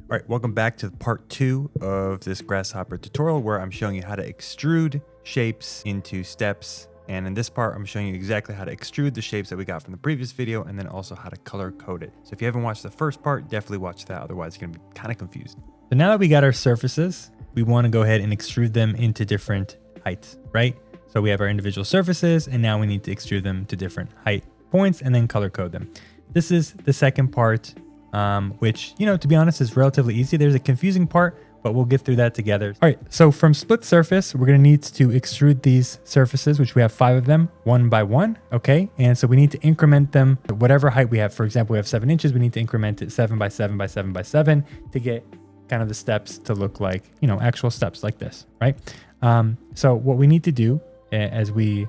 All right, welcome back to part 2 of this Grasshopper tutorial where I'm showing you how to extrude shapes into steps. And in this part, I'm showing you exactly how to extrude the shapes that we got from the previous video and then also how to color code it. So if you haven't watched the first part, definitely watch that. Otherwise, you're gonna be kind of confused. So now that we got our surfaces, we wanna go ahead and extrude them into different heights, right? So we have our individual surfaces and now we need to extrude them to different height points and then color code them. This is the second part, which, to be honest, is relatively easy. There's a confusing part, but we'll get through that together. All right, so from split surface, we're gonna need to extrude these surfaces, which we have 5 of them, 1 by 1, okay? And so we need to increment them to whatever height we have. For example, we have 7 inches, we need to increment it 7 by 7 by 7 by 7 to get kind of the steps to look like, actual steps like this, right? So what we need to do as we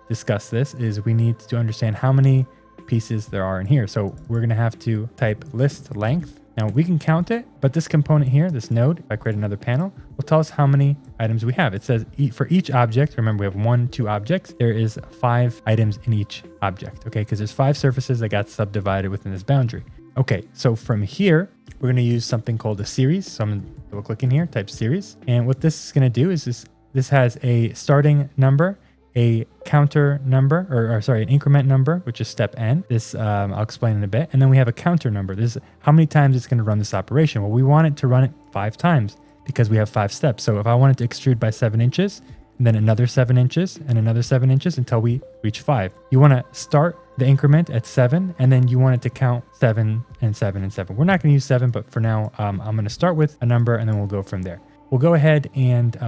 discuss this is we need to understand how many pieces there are in here. So we're going to have to type list length. Now we can count it, but this component here, this node, if I create another panel, will tell us how many items we have. It says for each object, remember we have 1, 2 objects, there is 5 items in each object, okay? Because there's 5 surfaces that got subdivided within this boundary. Okay, so from here, we're going to use something called a series. So I'm going to double click in here, type series. And what this is going to do is this has a starting number, a counter number, an increment number, which is step n. This I'll explain in a bit. And then we have a counter number. This is how many times it's going to run this operation. Well, we want it to run it 5 times because we have 5 steps. So if I wanted to extrude by 7 inches, and then another 7 inches and another 7 inches until we reach 5. You want to start the increment at 7, and then you want it to count 7 and 7 and 7. We're not going to use 7, but for now, I'm going to start with a number, and then we'll go from there. We'll go ahead and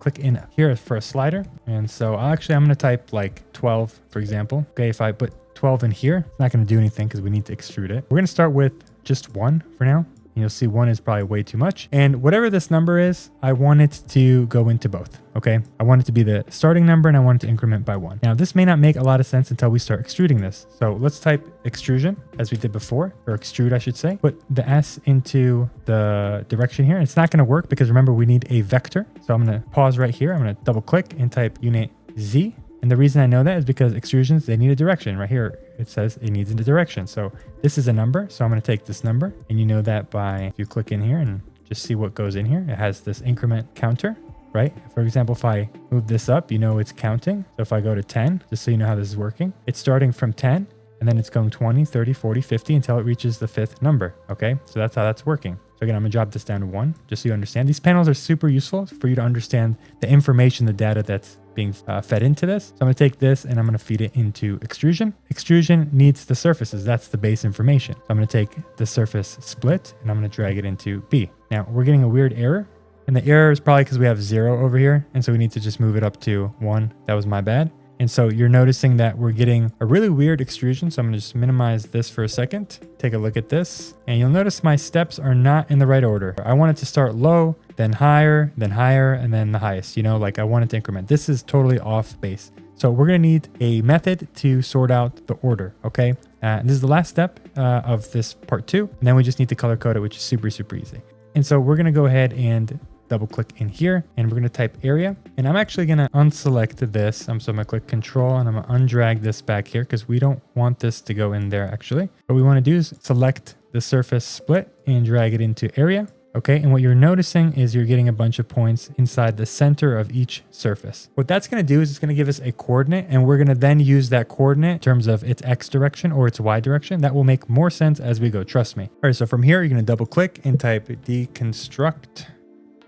click in here for a slider. And so I'm going to type like 12, for example. Okay, if I put 12 in here, it's not going to do anything because we need to extrude it. We're going to start with just 1 for now. You'll see 1 is probably way too much. And whatever this number is, I want it to go into both, okay? I want it to be the starting number and I want it to increment by 1. Now, this may not make a lot of sense until we start extruding this. So let's type extrusion as we did before, or extrude, I should say. Put the S into the direction here. It's not gonna work because remember, we need a vector. So I'm gonna pause right here. I'm gonna double click and type unit Z. And the reason I know that is because extrusions, they need a direction. Right here, it says it needs a direction. So this is a number. So I'm going to take this number. And you know that by, if you click in here and just see what goes in here, it has this increment counter, right? For example, if I move this up, it's counting. So if I go to 10, just so you know how this is working, it's starting from 10 and then it's going 20, 30, 40, 50 until it reaches the 5th number. Okay. So that's how that's working. So again, I'm gonna drop this down to 1, just so you understand. These panels are super useful for you to understand the information, the data that's being fed into this. So I'm gonna take this and I'm gonna feed it into extrusion. Extrusion needs the surfaces. That's the base information. So I'm gonna take the surface split and I'm gonna drag it into B. Now we're getting a weird error. And the error is probably because we have 0 over here. And so we need to just move it up to 1. That was my bad. And so you're noticing that we're getting a really weird extrusion. So I'm gonna just minimize this for a second. Take a look at this. And you'll notice my steps are not in the right order. I want it to start low, then higher, and then the highest. I want it to increment. This is totally off base. So we're gonna need a method to sort out the order, okay? This is the last step of this part 2. And then we just need to color code it, which is super, super easy. And so we're gonna go ahead and double click in here and we're going to type area, and I'm actually going to unselect this. So I'm going to click control and I'm going to undrag this back here because we don't want this to go in there actually. What we want to do is select the surface split and drag it into area. Okay, and what you're noticing is you're getting a bunch of points inside the center of each surface. What that's going to do is it's going to give us a coordinate, and we're going to then use that coordinate in terms of its X direction or its Y direction. That will make more sense as we go, trust me. All right, so from here, you're going to double click and type deconstruct.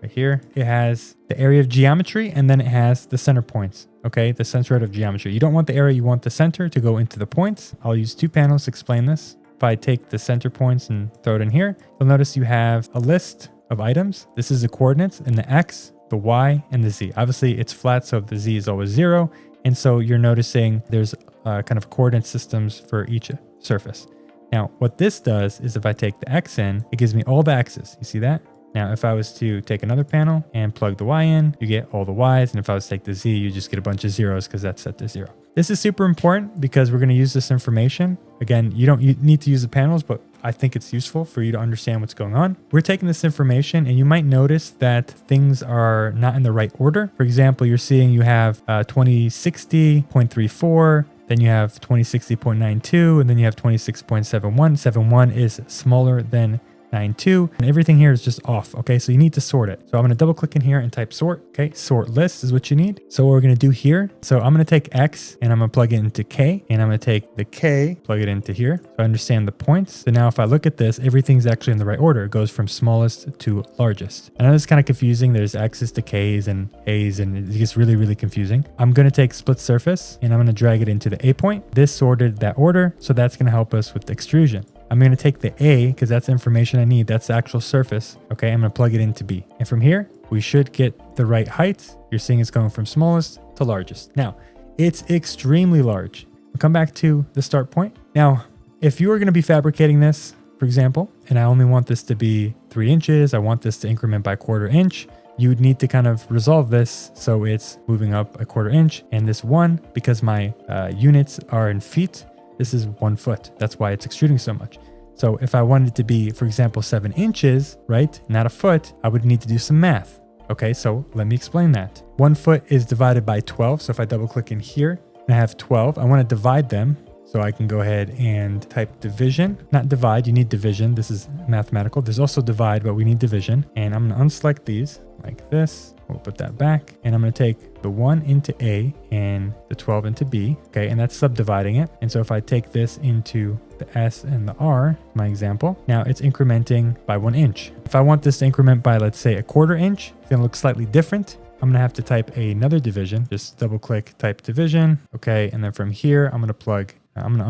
Right here, it has the area of geometry, and then it has the center points, okay? The centroid of geometry. You don't want the area, you want the center to go into the points. I'll use 2 panels to explain this. If I take the center points and throw it in here, you'll notice you have a list of items. This is the coordinates in the X, the Y, and the Z. Obviously, it's flat, so the Z is always 0. And so you're noticing there's kind of coordinate systems for each surface. Now, what this does is if I take the X in, it gives me all the X's. You see that? Now, if I was to take another panel and plug the Y in, you get all the Ys. And if I was to take the Z, you just get a bunch of zeros because that's set to 0. This is super important because we're going to use this information. Again, you need to use the panels, but I think it's useful for you to understand what's going on. We're taking this information and you might notice that things are not in the right order. For example, you're seeing you have 2060.34, then you have 2060.92, and then you have 26.71. 71 is smaller than 9.2, and everything here is just off. Okay, so you need to sort it. So I'm going to double click in here and type sort. Okay, sort list is what you need. So what we're going to do here, so I'm going to take X and I'm going to plug it into K, and I'm going to take the K, plug it into here. So I understand the points. So now if I look at this, everything's actually in the right order. It goes from smallest to largest. I know it's kind of confusing. There's X's to K's and A's, and it gets really, really confusing. I'm going to take split surface and I'm going to drag it into the A point. This sorted that order, so that's going to help us with the extrusion. I'm going to take the A because that's the information I need. That's the actual surface. Okay, I'm going to plug it into B. And from here, we should get the right height. You're seeing it's going from smallest to largest. Now, it's extremely large. We'll come back to the start point. Now, if you were going to be fabricating this, for example, and I only want this to be 3 inches, I want this to increment by 1/4 inch, you would need to kind of resolve this so it's moving up a 1/4 inch. And this 1, because my units are in feet, this is 1 foot. That's why it's extruding so much. So if I wanted it to be, for example, 7 inches, right, not a foot, I would need to do some math. Okay, so let me explain that. 1 foot is divided by 12. So if I double click in here, I have 12. I want to divide them. So I can go ahead and type division, not divide, you need division. This is mathematical. There's also divide, but we need division. And I'm going to unselect these like this. We'll put that back. And I'm going to take the 1 into A and the 12 into B. Okay, and that's subdividing it. And so if I take this into the S and the R, my example, now it's incrementing by 1 inch. If I want this to increment by, let's say, a 1/4 inch, it's going to look slightly different. I'm going to have to type another division. Just double click, type division. Okay, and then from here, I'm going to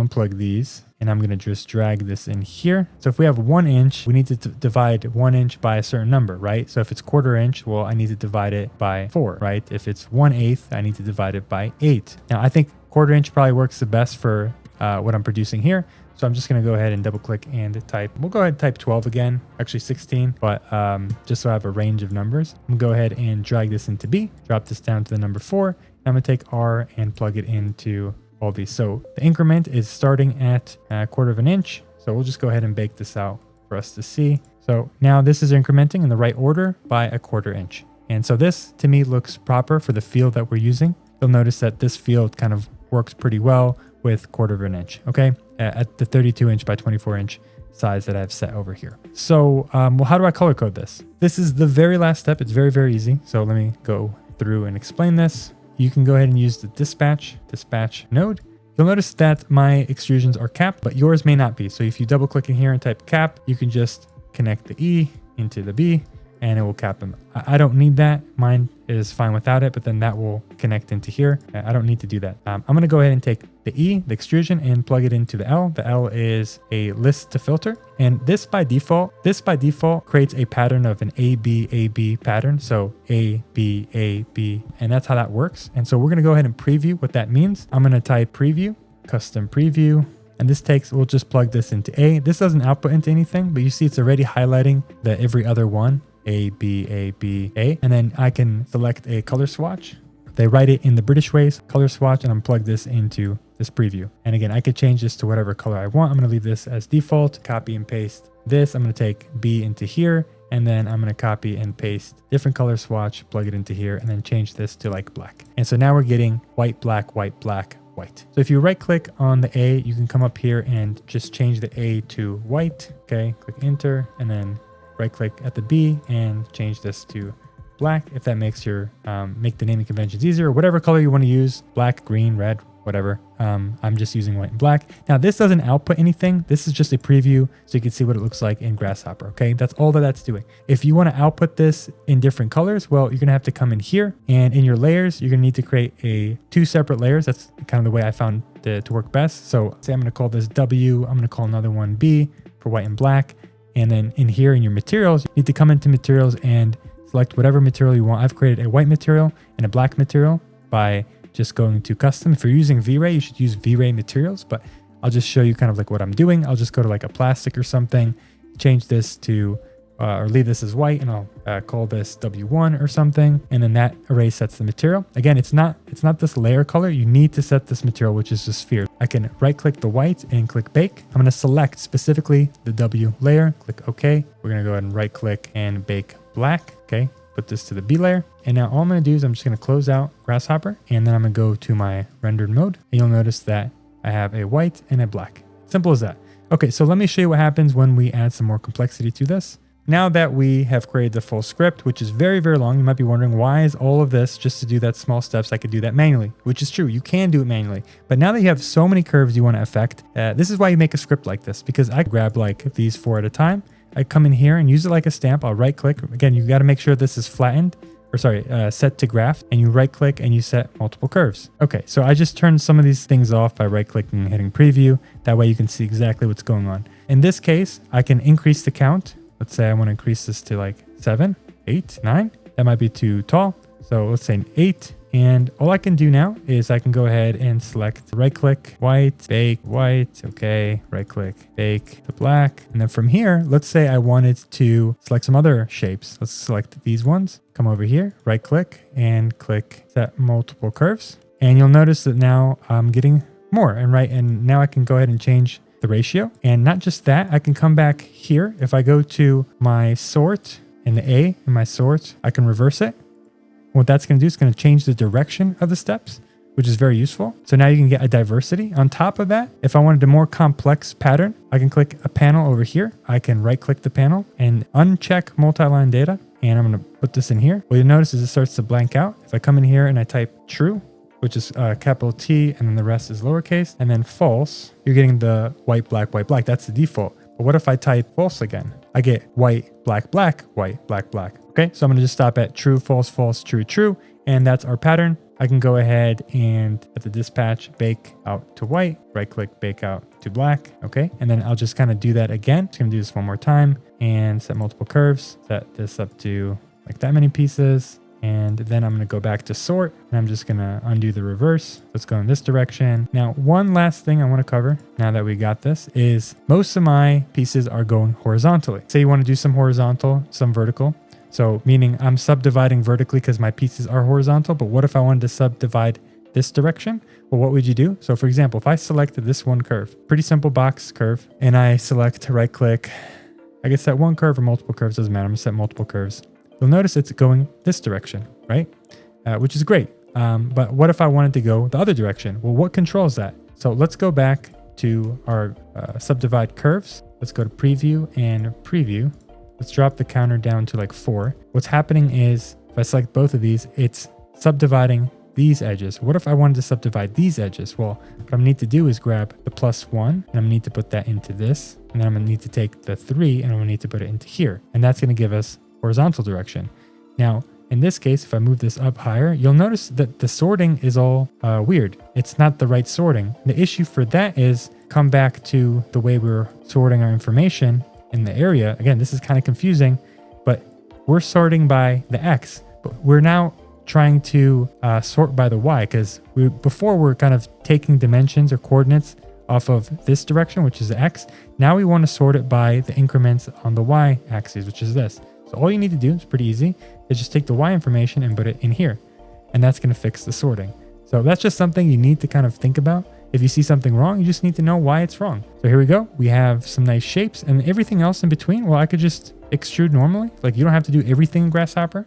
unplug these and I'm going to just drag this in here. So if we have 1 inch, we need to divide 1 inch by a certain number, right? So if it's 1/4 inch, well, I need to divide it by 4, right? If it's 1/8, I need to divide it by 8. Now I think 1/4 inch probably works the best for what I'm producing here. So I'm just going to go ahead and double click and type. We'll go ahead and type 12 again, actually 16, but just so I have a range of numbers. I'm going to go ahead and drag this into B, drop this down to the number 4. I'm going to take R and plug it into all these. So the increment is starting at 1/4 inch. So we'll just go ahead and bake this out for us to see. So now this is incrementing in the right order by a 1/4 inch. And so this to me looks proper for the field that we're using. You'll notice that this field kind of works pretty well with 1/4 inch, okay? At the 32 inch by 24 inch size that I've set over here. So, well, how do I color code this? This is the very last step. It's very, very easy. So let me go through and explain this. You can go ahead and use the dispatch node. You'll notice that my extrusions are capped, but yours may not be. So if you double click in here and type cap, you can just connect the E into the B and it will cap them. I don't need that. Mine is fine without it, but then that will connect into here. I don't need to do that. I'm going to go ahead and take the E, the extrusion, and plug it into the L. The L is a list to filter. And this by default creates a pattern of an A, B, A, B pattern. So A, B, A, B, and that's how that works. And so we're going to go ahead and preview what that means. I'm going to type preview, custom preview. And this we'll just plug this into A. This doesn't output into anything, but you see it's already highlighting the every other one. A, B, A, B, A. And then I can select a color swatch. They write it in the British ways, color swatch, and I'm plug this into this preview. And again, I could change this to whatever color I want. I'm going to leave this as default, copy and paste this. I'm going to take B into here, and then I'm going to copy and paste different color swatch, plug it into here, and then change this to like black. And so now we're getting white, black, white, black, white. So if you right click on the A, you can come up here and just change the A to white. Okay, click enter, and then right click at the B and change this to black if that makes your make the naming conventions easier. Whatever color you want to use, black, green, red, whatever. I'm just using white and black. Now this doesn't output anything. This is just a preview so you can see what it looks like in Grasshopper. Okay, that's all that's doing. If you want to output this in different colors, well, you're gonna have to come in here and in your layers, you're gonna need to create 2 separate layers. That's kind of the way I found to work best. So say I'm gonna call this W, I'm gonna call another one B for white and black. And then in here in your materials, you need to come into materials and select whatever material you want. I've created a white material and a black material by just going to custom. If you're using V-Ray, you should use V-Ray materials, but I'll just show you kind of like what I'm doing. I'll just go to like a plastic or something, change this to, or leave this as white, and I'll call this W1 or something. And then that array sets the material. Again, it's not this layer color. You need to set this material, which is the sphere. I can right click the white and click bake. I'm going to select specifically the W layer, click OK. We're going to go ahead and right click and bake black. Okay. Put this to the B layer. And now all I'm going to do is I'm just going to close out Grasshopper, and then I'm going to go to my rendered mode. And you'll notice that I have a white and a black. Simple as that. Okay, so let me show you what happens when we add some more complexity to this. Now that we have created the full script, which is very, very long, you might be wondering, why is all of this just to do that small steps? I could do that manually, which is true. You can do it manually. But now that you have so many curves you want to affect, this is why you make a script like this, because I grab like these 4 at a time. I come in here and use it like a stamp. I'll right click. Again, you got to make sure this is flattened, or sorry, set to graph, and you right click and you set multiple curves. Okay, so I just turned some of these things off by right clicking and hitting preview. That way you can see exactly what's going on. In this case, I can increase the count. Let's say I want to increase this to like 7, 8, 9. That might be too tall. So let's say an 8. And all I can do now is I can go ahead and select right click, white, bake, white. Okay, right click, bake to black. And then from here, let's say I wanted to select some other shapes. Let's select these ones, come over here, right click and click set multiple curves. And you'll notice that now I'm getting more and now I can go ahead and change the ratio. And not just that, I can come back here. If I go to my sort and the A in my sort, I can reverse it. What that's going to do is going to change the direction of the steps, which is very useful. So now you can get a diversity. On top of that, if I wanted a more complex pattern, I can click a panel over here. I can right click the panel and uncheck multi-line data. And I'm going to put this in here. What you'll notice is it starts to blank out. If I come in here and I type true, which is capital T, and then the rest is lowercase, and then false, you're getting the white, black, white, black. That's the default. But what if I type false again? I get white, black, black, white, black, black. Okay, so I'm gonna just stop at true, false, false, true, true. And that's our pattern. I can go ahead and at the dispatch, bake out to white, right click, bake out to black. Okay, and then I'll just kind of do that again. Just gonna do this one more time and set multiple curves, set this up to like that many pieces. And then I'm going to go back to sort and I'm just going to undo the reverse. Let's go in this direction. Now, one last thing I want to cover now that we got this is most of my pieces are going horizontally. Say you want to do some horizontal, some vertical. So meaning I'm subdividing vertically because my pieces are horizontal. But what if I wanted to subdivide this direction? Well, what would you do? So for example, if I selected this one curve, pretty simple box curve, and I select right click, I can set one curve or multiple curves, doesn't matter. I'm going to set multiple curves. You'll notice it's going this direction, right? Which is great. But what if I wanted to go the other direction? Well, what controls that? So let's go back to our subdivide curves. Let's go to preview and preview. Let's drop the counter down to like 4. What's happening is if I select both of these, it's subdividing these edges. What if I wanted to subdivide these edges? Well, what I'm gonna need to do is grab the +1 and I'm gonna need to put that into this. And then I'm gonna need to take the 3 and I'm gonna need to put it into here. And that's gonna give us horizontal direction. Now, in this case, if I move this up higher, you'll notice that the sorting is all weird. It's not the right sorting. The issue for that is come back to the way we're sorting our information in the area. Again, this is kind of confusing, but we're sorting by the X, but we're now trying to sort by the Y because before we're kind of taking dimensions or coordinates off of this direction, which is the X. Now we want to sort it by the increments on the Y axis, which is this. So all you need to do is pretty easy, is just take the Y information and put it in here. And that's going to fix the sorting. So that's just something you need to kind of think about. If you see something wrong, you just need to know why it's wrong. So here we go. We have some nice shapes and everything else in between. Well, I could just extrude normally. Like you don't have to do everything in Grasshopper.